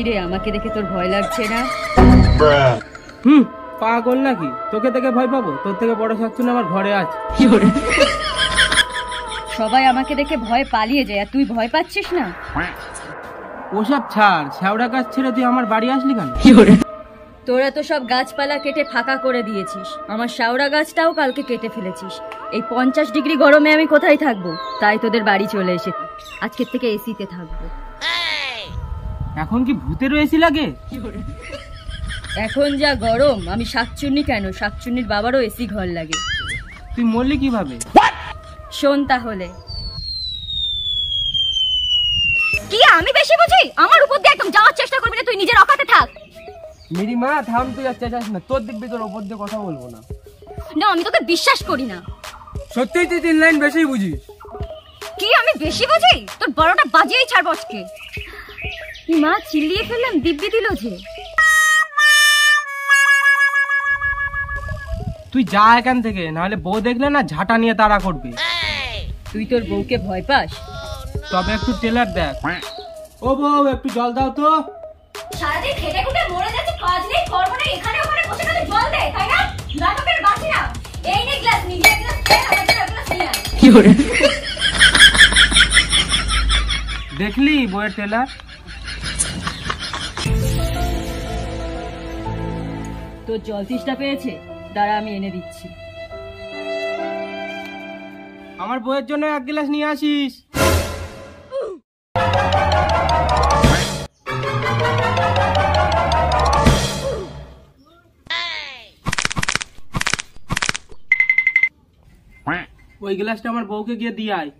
রে, আমাকে দেখে তোর ভয় লাগছে না? পাগল নাকি? তোকে দেখে ভয় পাবো? তোর থেকে বড় শাকচুন্নি আমার ঘরে আছে। সবাই আমাকে দেখে ভয় পালিয়ে যায়, আর তুই ভয় পাচ্ছিস না? ওসব ছাড়, শ্যাওড়া গাছ ছেড়ে তুই আমার বাড়ি আসলি কেন? তোরা তো সব গাছপালা কেটে ফাঁকা করে দিয়েছিস, আমার শাওড়া গাছটাও কালকে কেটে ফেলেছিস। এই 50 ডিগ্রি গরমে আমি কোথায় থাকবো? তাই তোদের বাড়ি চলে এসেছি, আজকের থেকে এসিতে থাকবো। এখন কি ভূতেরও এসি লাগে? এখন যা গরম, আমি শাকচুন্নি কেন, শাকচুন্নির বাবারও এসি ঘর লাগে। তুই মরলি কিভাবে? শোন তাহলে। কি আমি বেশি বুঝি? আমার উপর দিয়ে একদম যাওয়ার চেষ্টা করবি না, তুই নিজের অকাতে থাক। মেরি মা থাম, তুই আর চেঁচাস না। তোর দিব্যি তোর ওপর দিয়ে কথা বলবো না। না, আমি তোকে বিশ্বাস করি না। সত্যিই তুই 3 লাইন বেশি বুঝিস। কি আমি বেশি বুঝি? তোর বড়টা বাজিয়েই ছাড়বো আজকে। মা চিল্লিয়ে ফেললাম, দিব্যি দিল যে। তুই যা এখান থেকে, নাহলে বউ দেখলে না ঝাঁটা নিয়ে তাড়া করবে। তুই তোর বউকে ভয় পাস? তবে একটু টেলার দেখ। ও বউ, একটু জল দাও তো। সারাদিন খেটে খুটে মরে যাচ্ছে, কাজ নেই কর্ম নেই, এখানে ওখানে বসে বসে জল দে, তাই না? নাটকের বাকি না। এই নে গ্লাস, নিজে গ্লাস দে, আমার জন্য গ্লাস নিয়ে আয়। কি করে? দেখলি বউয়ের টেলার? তোর জল তৃষ্ণা পেয়েছে? দাঁড়া, আমি এনে দিচ্ছি। আমার বউয়ের জন্য 1 গ্লাস নিয়ে আসিস। ওই গ্লাসটা আমার বউকে গিয়ে দিয়ে আয়।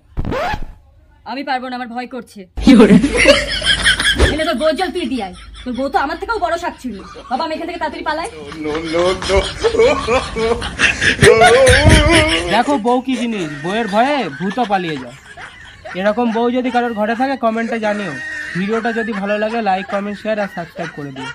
আমি পারবো না, আমার ভয় করছে। এনে তোর বউর জল তুই দিয়ে আয়, তোর বউ তো আমার থেকেও বড় শাকচুন্নি। বাবা, আমি এখান থেকে তাড়াতাড়ি পালাই। দেখো বউ কি জিনিস, বউয়ের ভয়ে ভূতও পালিয়ে যায়। এরকম বউ যদি কারোর ঘরে থাকে কমেন্টে জানিও। ভিডিওটা যদি ভালো লাগে লাইক, কমেন্ট, শেয়ার আর সাবস্ক্রাইব করে দিও।